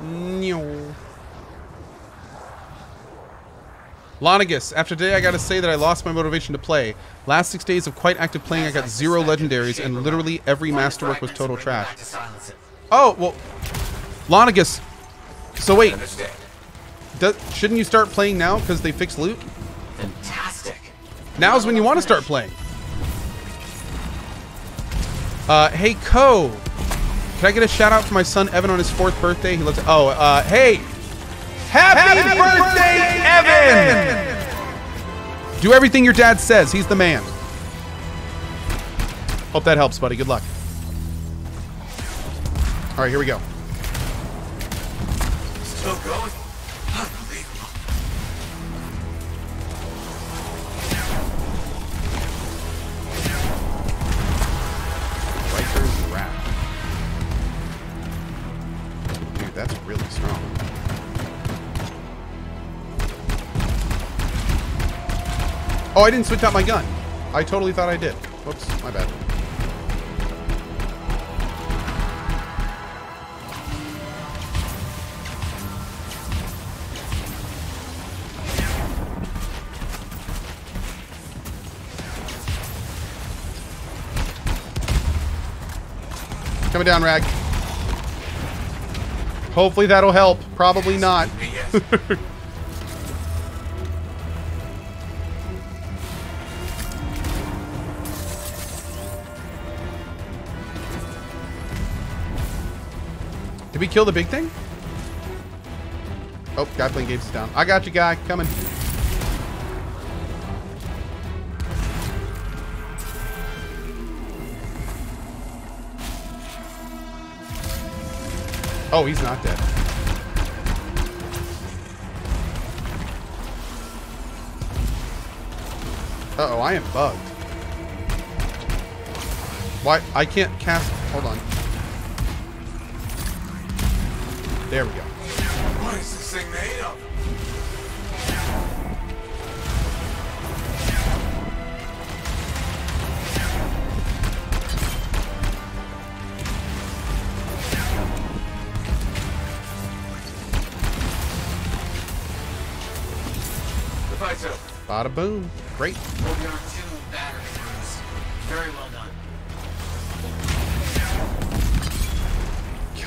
No. Lonagus, after today I gotta say that I lost my motivation to play. Last 6 days of quite active playing I got 0 legendaries and literally every masterwork was total trash. Oh, well, Lonagus, so wait, shouldn't you start playing now because they fixed loot? Fantastic. Now's when you want to start playing. Hey, Co. Can I get a shout out for my son Evan on his 4th birthday? He loves it. Oh, hey. Happy birthday, Evan! Do everything your dad says. He's the man. Hope that helps, buddy. Good luck. All right, here we go. Still going? Unbelievable. Riker's Wrath. Dude, that's really strong. Oh, I didn't switch out my gun. I totally thought I did. Whoops, my bad. Coming down, Rag. Hopefully that'll help. Probably not. Did we kill the big thing? Oh, guy playing games is down. I got you, guy. Coming. Oh, he's not dead. Uh-oh, I am bugged. Why? I can't cast... Hold on. There we go. What is this thing made of? The fight's over. Bada boom. Great. We'll be on 2 battery crews. Very well done.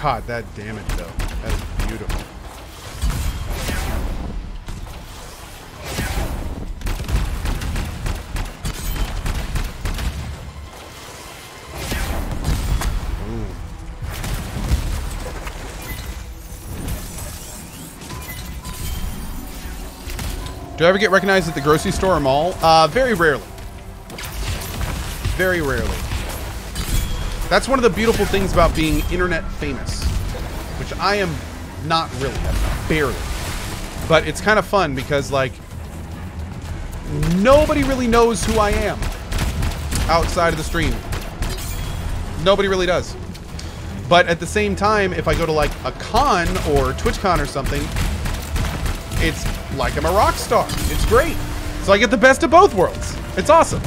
God, that damage, though. That is beautiful. Ooh. Do I ever get recognized at the grocery store or mall? Very rarely. Very rarely. That's one of the beautiful things about being internet famous, which I am not really, barely. But it's kind of fun because, like, nobody really knows who I am outside of the stream. Nobody really does. But at the same time, if I go to, like, a con or TwitchCon or something, it's like I'm a rock star. It's great. So I get the best of both worlds. It's awesome.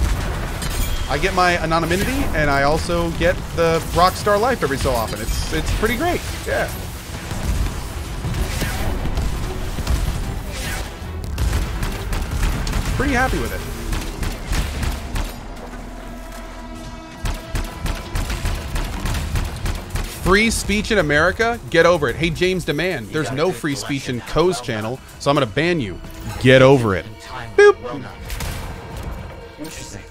I get my anonymity, and I also get the rockstar life every so often. It's pretty great. Yeah. Pretty happy with it. Free speech in America? Get over it. Hey, James Demand, there's no free speech in Co's channel, so I'm going to ban you. Get over it. Boop. Interesting.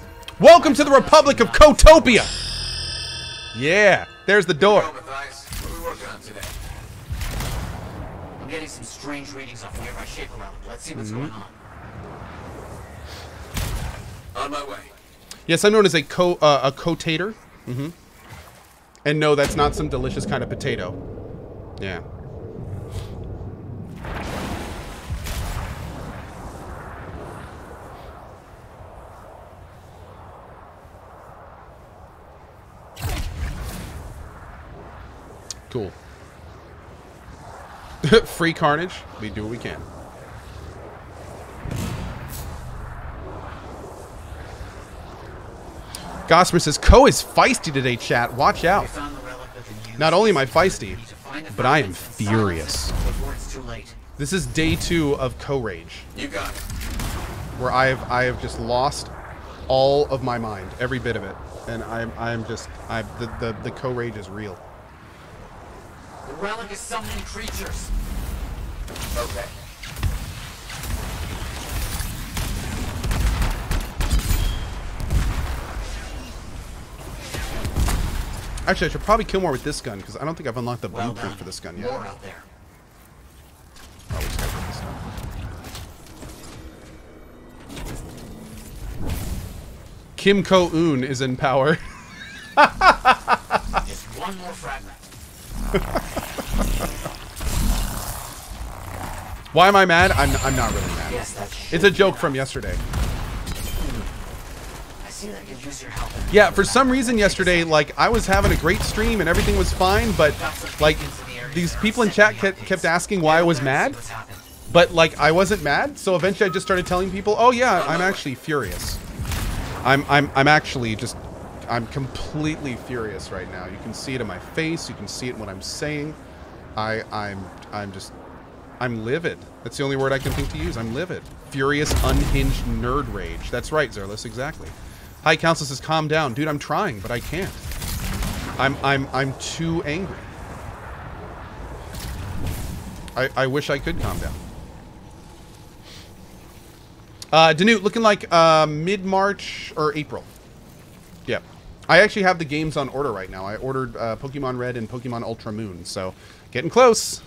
Welcome to the Republic of Cotopia! Yeah, there's the door. What are we working on today? I'm getting some strange readings off nearby shape around. Let's see what's going on. On my way. Yes, I'm known as a cotator. And no, that's not some delicious kind of potato. Yeah. Cool. Free carnage. We do what we can. Gosmer says, Co is feisty today, chat. Watch out. Not only am I feisty, Find the but I am fragments and silence furious. them before it's too late. This is day 2 of CohhCarnage, You got it. where I have just lost all of my mind, every bit of it, and the CohhCarnage is real. The relic is summoning creatures. Okay. Actually, I should probably kill more with this gun, because I don't think I've unlocked the Well blueprint done. for this gun yet. More out there. Oh, we just gotta put this down. Kim Ko-eun is in power. Just one more fragment. Why am I mad? I'm not really mad. Yes, that's It's a joke from yesterday. I see that I could use your help. Yeah, for some reason yesterday, like, I was having a great stream and everything was fine, but, like, these people in chat kept asking why I was mad. But, like, I wasn't mad, so eventually I just started telling people, oh yeah, I'm actually furious. I'm actually just, I'm completely furious right now. You can see it in my face, you can see it in what I'm saying. I'm livid. That's the only word I can think to use. I'm livid. Furious, unhinged nerd rage. That's right, Zerlus, exactly. High Council says, calm down. Dude, I'm trying, but I can't. I'm too angry. I wish I could calm down. Danute, looking like mid-March or April. Yep. I actually have the games on order right now. I ordered Pokemon Red and Pokemon Ultra Moon, so getting close.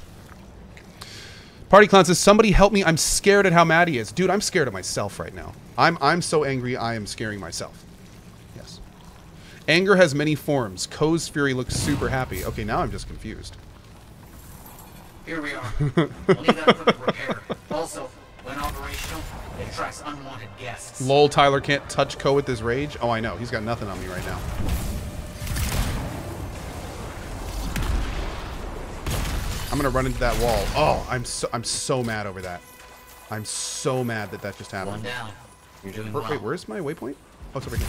Party Clown says, somebody help me. I'm scared at how mad he is. Dude, I'm scared of myself right now. I'm so angry, I am scaring myself. Yes. Anger has many forms. Ko's fury looks super happy. Okay, now I'm just confused. Here we are. We'll need that equipment repaired. Also, when operational, it attracts unwanted guests. Lol, Tyler can't touch Ko with his rage. Oh, I know. He's got nothing on me right now. I'm gonna run into that wall. Oh, I'm so mad over that. I'm so mad that that just happened. One down. You're doing well. Wait, where's my waypoint? Oh, it's over here.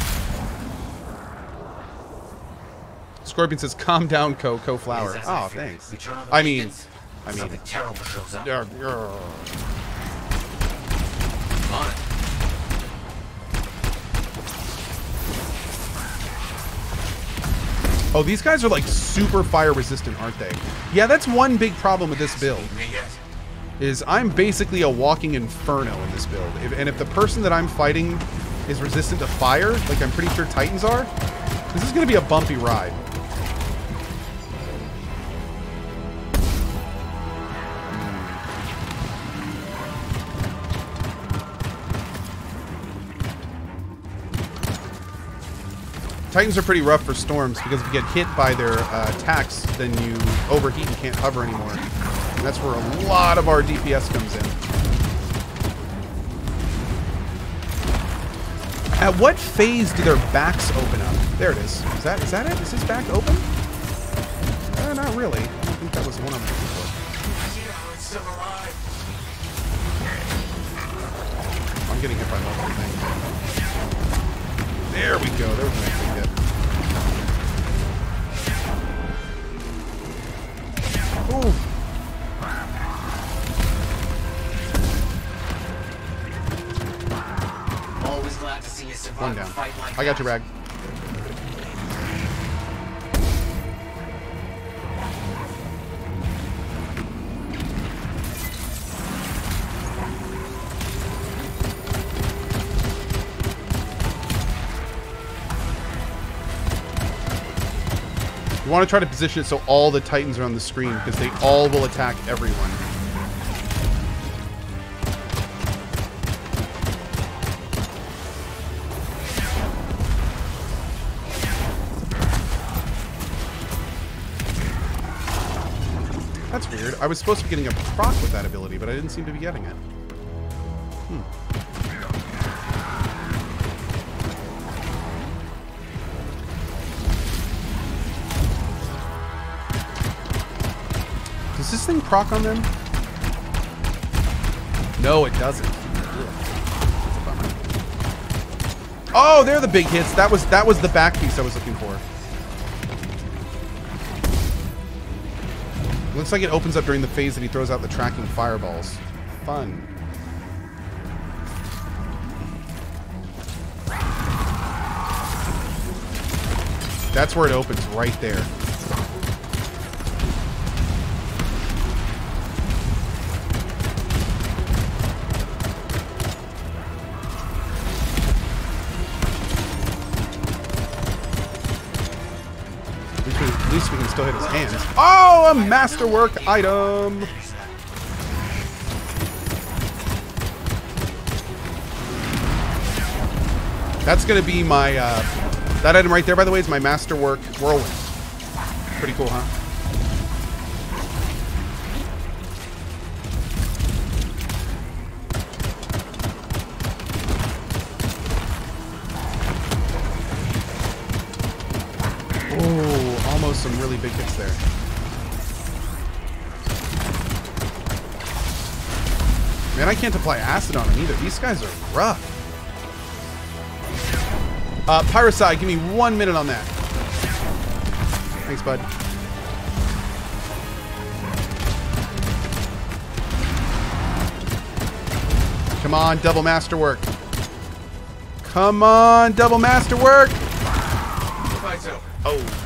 Scorpion says, "Calm down, Ko Flower." Yes, Oh, fear. thanks. We turn on the I mean, beacons, something terrible shows up. On it. Oh, these guys are like super fire resistant, aren't they? Yeah, that's one big problem with this build. Is I'm basically a walking inferno in this build. And if the person that I'm fighting is resistant to fire, like I'm pretty sure Titans are, this is going to be a bumpy ride. Titans are pretty rough for storms because if you get hit by their attacks, then you overheat and can't hover anymore. And that's where a lot of our DPS comes in. At what phase do their backs open up? There it is. Is that it? Is his back open? Not really. I don't think that was the one I'm looking for. I'm getting hit by multiple things. There we go. There was a nice big hit. Ooh. Always glad to see you survive. One down. A fight like I got you, Rag. You want to try to position it so all the Titans are on the screen because they all will attack everyone. That's weird. I was supposed to be getting a proc with that ability, but I didn't seem to be getting it. Does this thing proc on them? No, it doesn't. Oh, they're the big hits. That was the back piece I was looking for. Looks like it opens up during the phase that he throws out the tracking fireballs. Fun. That's where it opens, right there. At least we can still hit his hands. Oh, a masterwork item! That's gonna be my, that item right there, by the way, is my masterwork whirlwind. Pretty cool, huh? Oh, almost some really big hits there. Man, I can't apply acid on them either. These guys are rough. Pyrocide, give me 1 minute on that. Thanks, bud. Come on, double masterwork. Come on, double masterwork. Oh.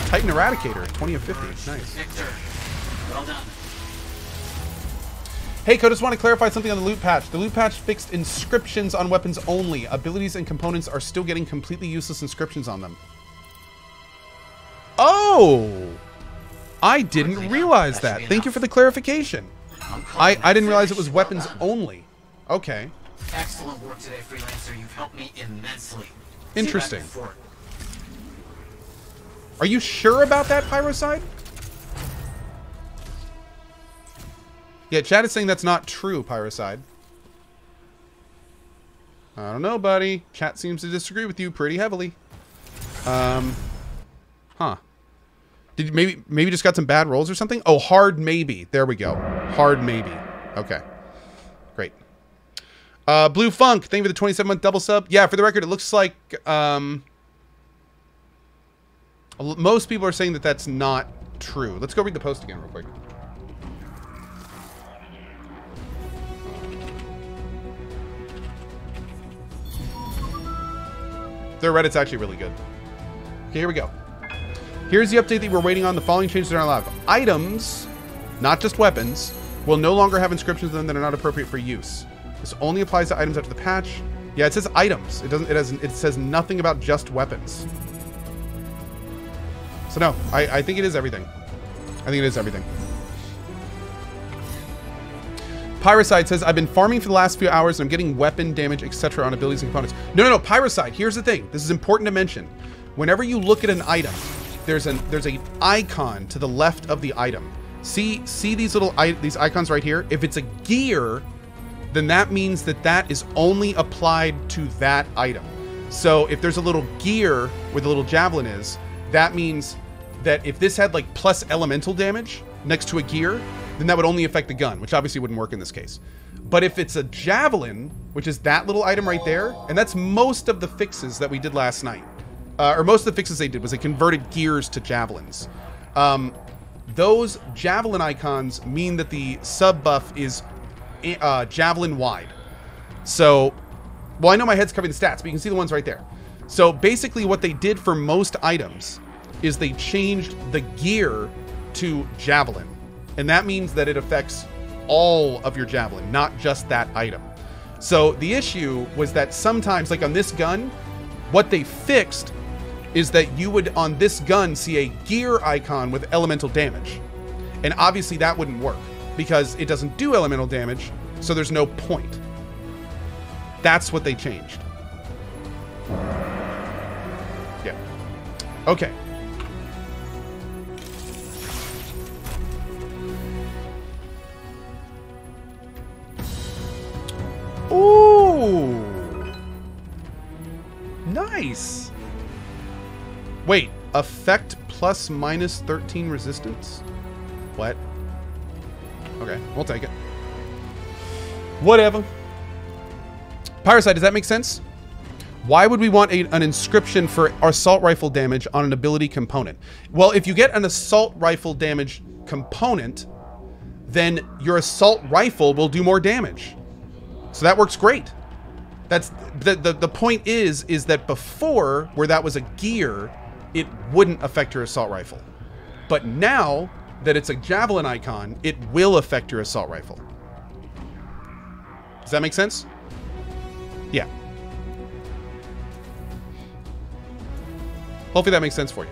Titan Eradicator, 20 of 50. Nice. Victor, well done. Hey, Code, just want to clarify something on the loot patch. The loot patch fixed inscriptions on weapons only. Abilities and components are still getting completely useless inscriptions on them. Oh! I didn't realize that. Thank you for the clarification. I didn't realize it was weapons only. Okay. Excellent work today, Freelancer. You've helped me immensely. Interesting. Are you sure about that, Pyrocide? Yeah, chat is saying that's not true, Pyrocide. I don't know, buddy. Chat seems to disagree with you pretty heavily. Huh. Did you maybe just got some bad rolls or something? Oh, hard maybe. There we go. Hard maybe. Okay. Great. Blue Funk, thank you for the 27-month double sub. Yeah, for the record, it looks like most people are saying that that's not true. Let's go read the post again real quick. Their Reddit's actually really good. Okay, here we go. Here's the update that we're waiting on. The following changes are allowed. Items, not just weapons, will no longer have inscriptions on them that are not appropriate for use. This only applies to items after the patch. Yeah, it says items. It doesn't. It says nothing about just weapons. So no, I think it is everything. I think it is everything. Pyrocide says, I've been farming for the last few hours and I'm getting weapon damage, etc. on abilities and components. No, Pyrocide, here's the thing. This is important to mention. Whenever you look at an item, there's an icon to the left of the item. See these little these icons right here? If it's a gear, then that means that that is only applied to that item. So if there's a little gear where the little javelin is, that means that if this had like plus elemental damage next to a gear, then that would only affect the gun, which obviously wouldn't work in this case. But if it's a javelin, which is that little item right there, and that's most of the fixes that we did last night, or most of the fixes they did was they converted gears to javelins. Those javelin icons mean that the sub buff is javelin wide. So, well, I know my head's covering the stats, but you can see the ones right there. So basically what they did for most items is they changed the gear to javelin. And that means that it affects all of your javelin, not just that item. So the issue was that sometimes, like on this gun, what they fixed is that you would, on this gun, see a gear icon with elemental damage. And obviously that wouldn't work because it doesn't do elemental damage, so there's no point. That's what they changed. Yeah. Okay. Ooh. Nice. Wait, effect plus minus 13 resistance? What? Okay, we'll take it. Whatever. Pyrocide, does that make sense? Why would we want an inscription for assault rifle damage on an ability component? Well, if you get an assault rifle damage component, then your assault rifle will do more damage. So that works great. That's the point is that before, where that was a gear, it wouldn't affect your assault rifle. But now that it's a javelin icon, it will affect your assault rifle. Does that make sense? Yeah. Hopefully that makes sense for you.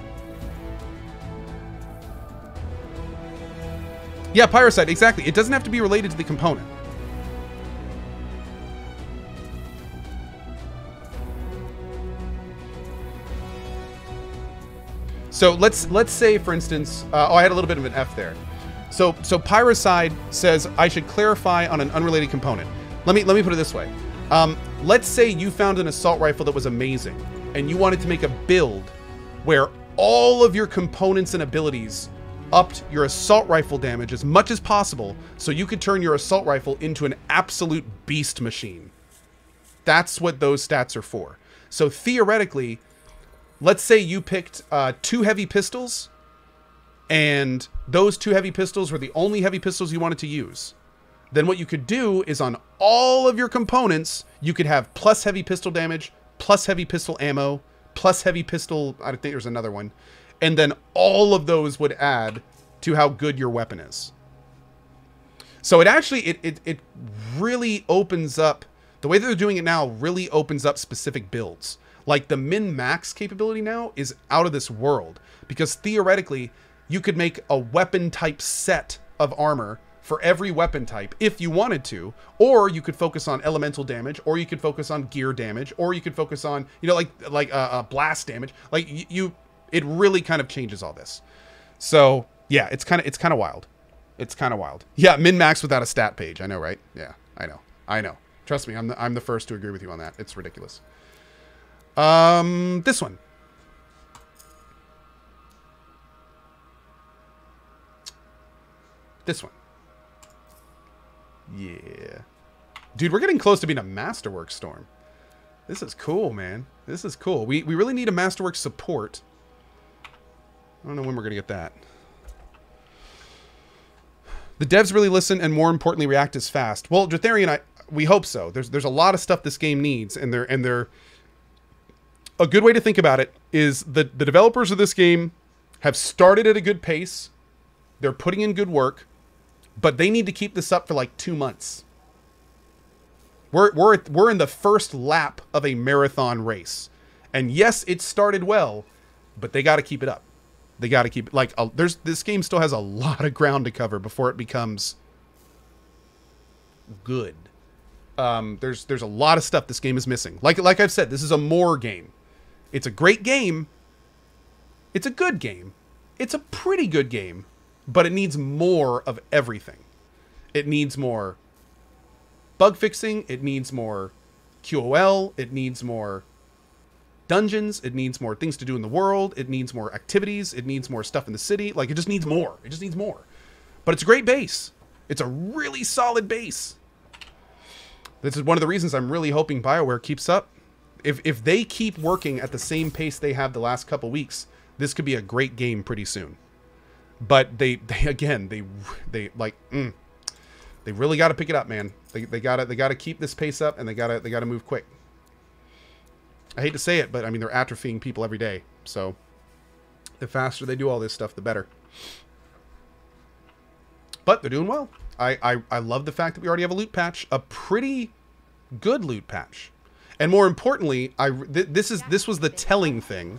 Yeah, Pyrocide, exactly. It doesn't have to be related to the component. So let's say, for instance, oh, I had a little bit of an F there. So Pyrocide says I should clarify on an unrelated component. Let me put it this way. Let's say you found an assault rifle that was amazing, and you wanted to make a build where all of your components and abilities upped your assault rifle damage as much as possible, so you could turn your assault rifle into an absolute beast machine. That's what those stats are for. So theoretically, let's say you picked 2 heavy pistols, and those 2 heavy pistols were the only heavy pistols you wanted to use. Then what you could do is on all of your components, you could have plus heavy pistol damage, plus heavy pistol ammo, plus heavy pistol, I think there's another one. And then all of those would add to how good your weapon is. So it actually, it really opens up, the way that they're doing it now really opens up specific builds. Like the min-max capability now is out of this world. Because theoretically, you could make a weapon type set of armor for every weapon type if you wanted to, or you could focus on elemental damage, or you could focus on gear damage, or you could focus on, you know, like blast damage. Like it really kind of changes all this. So yeah, it's kind of wild. It's kind of wild. Yeah, min-max without a stat page. I know, right? Yeah, I know. Trust me, I'm the first to agree with you on that. It's ridiculous. This one. This one. Yeah. Dude, we're getting close to being a Masterworks storm. This is cool, man. This is cool. We really need a Masterworks support. I don't know when we're going to get that. The devs really listen and, more importantly, react as fast. Well, Dratharian, we hope so. There's a lot of stuff this game needs, and they're a good way to think about it is the developers of this game have started at a good pace. They're putting in good work. But they need to keep this up for like 2 months. We're in the first lap of a marathon race. And yes, it started well, but they got to keep it up. They got to keep it like this game still has a lot of ground to cover before it becomes good. There's a lot of stuff this game is missing. Like I've said, this is a more game. It's a great game. It's a good game. It's a pretty good game. But it needs more of everything. It needs more bug fixing. It needs more QOL. It needs more dungeons. It needs more things to do in the world. It needs more activities. It needs more stuff in the city. Like, it just needs more. It just needs more. But it's a great base. It's a really solid base. This is one of the reasons I'm really hoping BioWare keeps up. If they keep working at the same pace they have the last couple weeks, this could be a great game pretty soon. But they really got to pick it up, man. They got to keep this pace up, and they got to move quick. I hate to say it, but I mean, they're atrophying people every day. So the faster they do all this stuff, the better. But they're doing well. I love the fact that we already have a loot patch, a pretty good loot patch. And more importantly, this was the telling thing.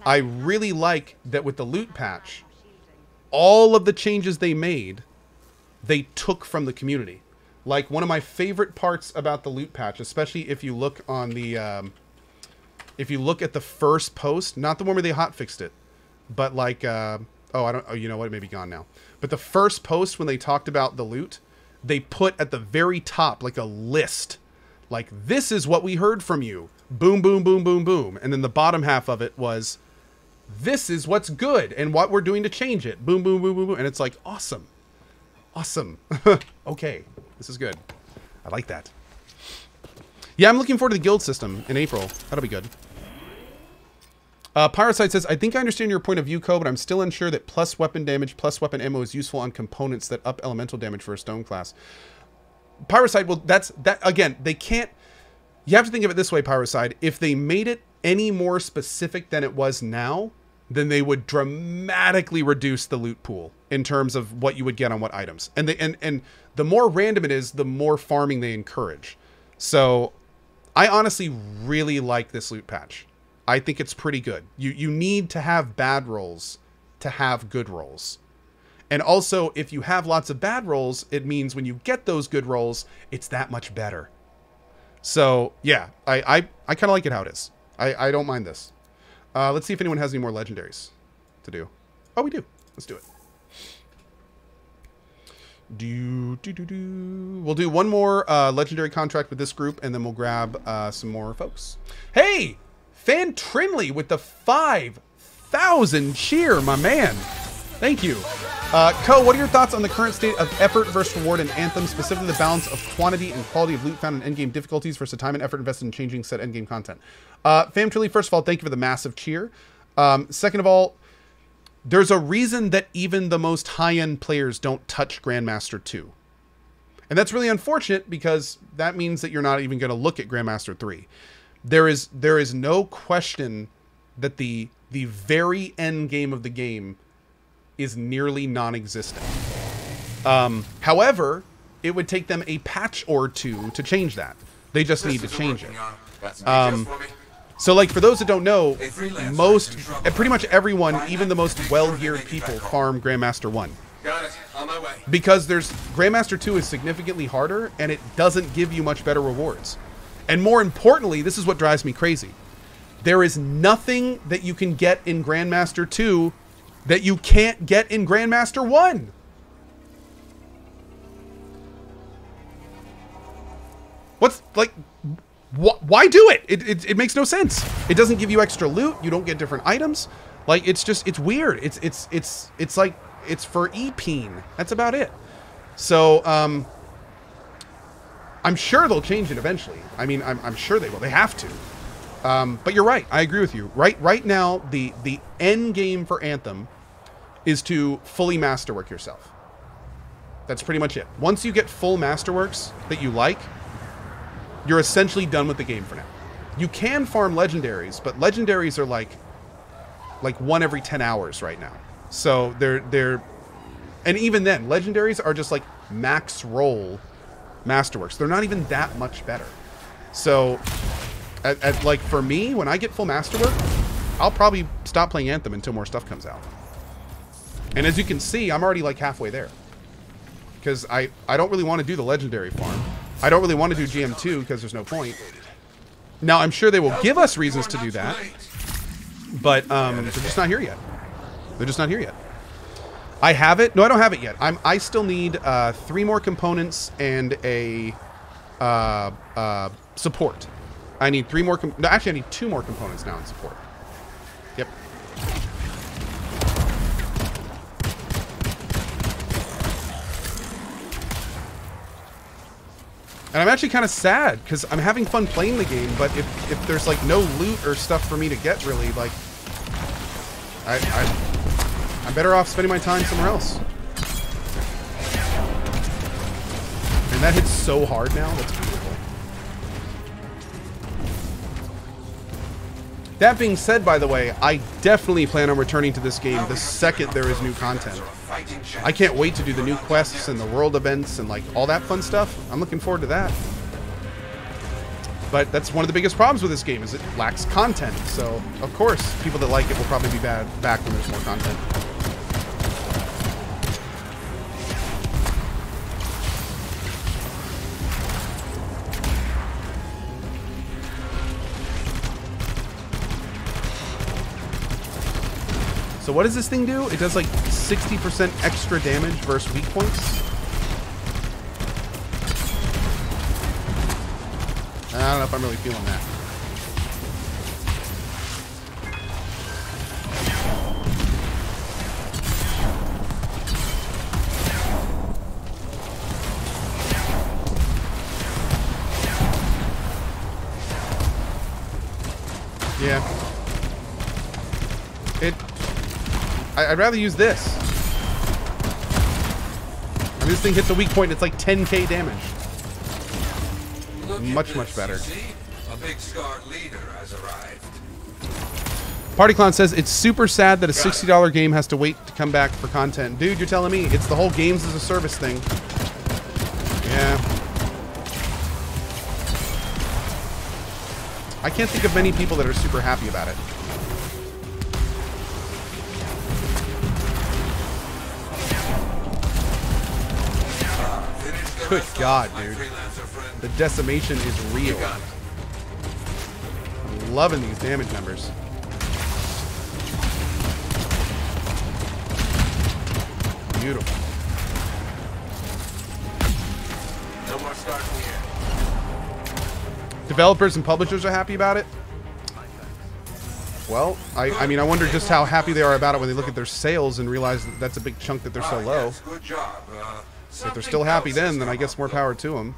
I really like that with the loot patch, all of the changes they made, they took from the community. Like, one of my favorite parts about the loot patch, especially if you look on the, if you look at the first post, not the one where they hotfixed it, but like, you know what, it may be gone now. But the first post when they talked about the loot, they put at the very top, like a list, like, this is what we heard from you. Boom, boom, boom, boom, boom. And then the bottom half of it was, this is what's good and what we're doing to change it. Boom, boom, boom, boom, boom. And it's like, awesome. Awesome. Okay. This is good. I like that. Yeah, I'm looking forward to the guild system in April. That'll be good. Pyroside says, I think I understand your point of view, Ko, but I'm still unsure that plus weapon damage, plus weapon ammo is useful on components that up elemental damage for a stone class. Pyroside, well, that again, they can't... You have to think of it this way, Pyroside. If they made it any more specific than it was now, then they would dramatically reduce the loot pool in terms of what you would get on what items. And the more random it is, the more farming they encourage. So I honestly really like this loot patch. I think it's pretty good. You need to have bad rolls to have good rolls. And also, if you have lots of bad rolls, it means when you get those good rolls, it's that much better. So, yeah, I kind of like it how it is. I don't mind this. Let's see if anyone has any more legendaries to do. Oh, we do. Let's do it. We'll do one more legendary contract with this group, and then we'll grab some more folks. Hey! Fan Trinley with the 5,000 cheer, my man. Thank you. Ko, what are your thoughts on the current state of effort versus reward in Anthem, specifically the balance of quantity and quality of loot found in endgame difficulties versus the time and effort invested in changing said endgame content? Fam Trinley, first of all, thank you for the massive cheer. Second of all, there's a reason that even the most high-end players don't touch Grandmaster 2. And that's really unfortunate because that means that you're not even going to look at Grandmaster 3. There is no question that the very end game of the game is nearly non-existent. However, it would take them a patch or two to change that. They just need to change it. So, like, for those that don't know, pretty much everyone, even the most well-geared people, farm Grandmaster 1. Got it. On my way. Because Grandmaster 2 is significantly harder, and it doesn't give you much better rewards. And more importantly, this is what drives me crazy. There is nothing that you can get in Grandmaster 2 that you can't get in Grandmaster 1. What's, like, why do it? It makes no sense. It doesn't give you extra loot. You don't get different items. Like, it's weird. It's like, it's for EPeen. That's about it. So, I'm sure they'll change it eventually. I mean, I'm sure they will. They have to. But you're right. I agree with you. Right now, the end game for Anthem is to fully masterwork yourself. That's pretty much it. Once you get full masterworks that you like, you're essentially done with the game for now. You can farm legendaries, but legendaries are like one every 10 hours right now. So they're and even then, legendaries are just like max roll masterworks. They're not even that much better. So like for me, when I get full masterwork, I'll probably stop playing Anthem until more stuff comes out. And as you can see, I'm already like halfway there. Because I don't really want to do the legendary farm. I don't really want to do GM2 because there's no point. Now, I'm sure they will give us reasons to do that. But they're just not here yet. They're just not here yet. I have it. No, I don't have it yet. I still need 3 more components and a support. I need 3 more. No, actually, I need 2 more components now in support. Yep. And I'm actually kind of sad because I'm having fun playing the game, but if there's like no loot or stuff for me to get, really, like I'm better off spending my time somewhere else. And that hits so hard now. That's beautiful. That being said, by the way, I definitely plan on returning to this game the second there is new content. I can't wait to do the new quests and the world events and like all that fun stuff. I'm looking forward to that. But that's one of the biggest problems with this game is it lacks content. So, of course, people that like it will probably be back when there's more content. So what does this thing do? It does like 60% extra damage versus weak points. I don't know if I'm really feeling that. Yeah. I'd rather use this. I mean, this thing hits a weak point and it's like 10k damage. Much better. A big Scar leader has arrived. Party Clown says it's super sad that a $60 game has to wait to come back for content. Dude, you're telling me it's the whole games as a service thing. Yeah. I can't think of many people that are super happy about it. Good God, dude. The decimation is real. I'm loving these damage numbers. Beautiful. No more starting here. Developers and publishers are happy about it? Well, I mean, I wonder just how happy they are about it when they look at their sales and realize that that's a big chunk that they're so low. Yes, good job. If they're still happy then I guess more power to them.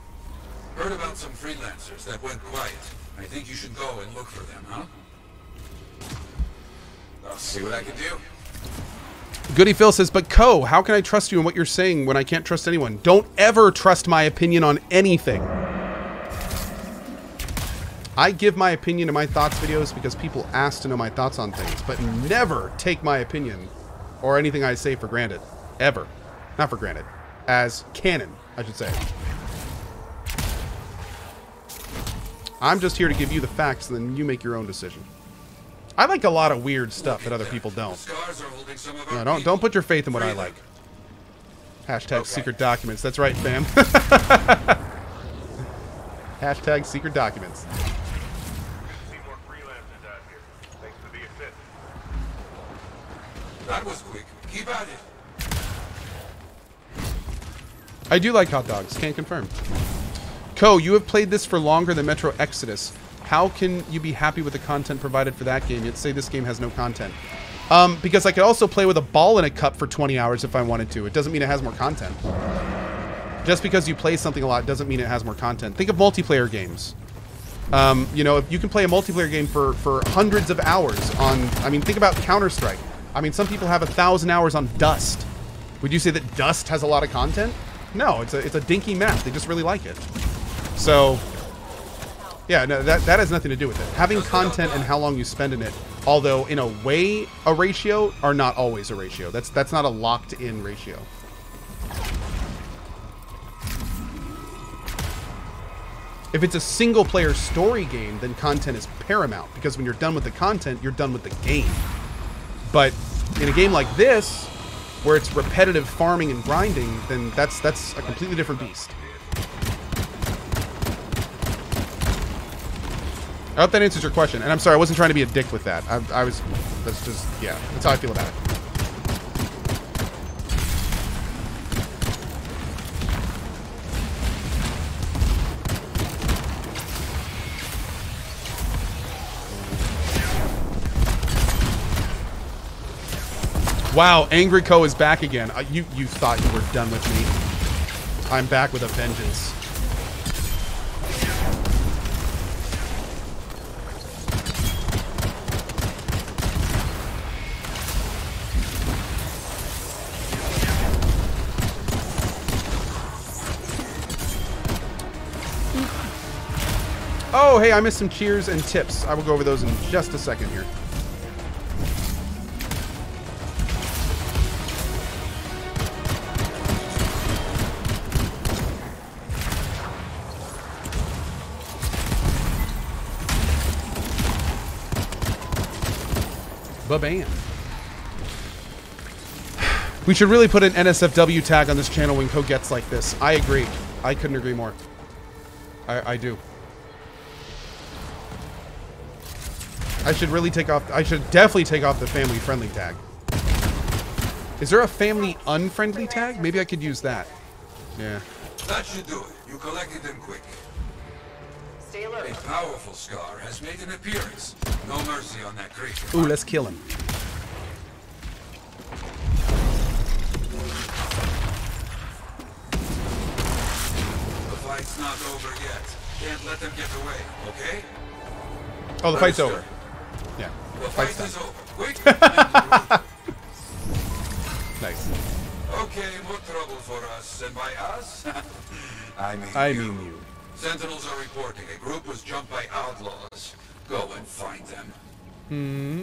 Heard about some freelancers that went quiet. I think you should go and look for them, huh? I'll see what I can do. Goody Phil says, but Co, how can I trust you in what you're saying when I can't trust anyone? Don't ever trust my opinion on anything. I give my opinion in my thoughts videos because people ask to know my thoughts on things, but never take my opinion or anything I say for granted. Ever. Not for granted. As canon, I should say. I'm just here to give you the facts and then you make your own decision. I like a lot of weird stuff that other people don't. No, don't put your faith in what I like. Hashtag secret documents. That's right, fam. Hashtag secret documents. That was quick. Keep at it. I do like hot dogs. Can't confirm. Co, you have played this for longer than Metro Exodus. How can you be happy with the content provided for that game, yet say this game has no content? Because I could also play with a ball in a cup for 20 hours if I wanted to. It doesn't mean it has more content. Just because you play something a lot doesn't mean it has more content. Think of multiplayer games. You know, if you can play a multiplayer game for hundreds of hours on... I mean, think about Counter-Strike. I mean, some people have 1,000 hours on Dust. Would you say that Dust has a lot of content? No, it's a dinky map. They just really like it. So... yeah, no, that has nothing to do with it. Having content and how long you spend in it, although in a way a ratio, are not always a ratio. That's not a locked-in ratio. If it's a single-player story game, then content is paramount, because when you're done with the content, you're done with the game. But in a game like this, where it's repetitive farming and grinding, then that's a completely different beast. I hope that answers your question. And I'm sorry, I wasn't trying to be a dick with that. I was... that's just... yeah, that's how I feel about it. Wow, Angry Co is back again. You thought you were done with me. I'm back with a vengeance. Oh, hey, I missed some cheers and tips. I will go over those in just a second here. Ba-bam. We should really put an NSFW tag on this channel when Co gets like this. I agree. I couldn't agree more. I do. I should really take off... I should definitely take off the family friendly tag. Is there a family unfriendly tag? Maybe I could use that. Yeah. That should do it. You collected them quick. Stay alert. A powerful Scar has made an appearance. No mercy on that creature. Ooh, let's kill him. The fight's not over yet. Can't let them get away, okay? Oh, the fight's over. Yeah. The fight is over. Quick! Nice. Okay, more trouble for us. And by us, I mean you. Sentinels are reporting a group was jumped by outlaws. Go and find them. Hmm.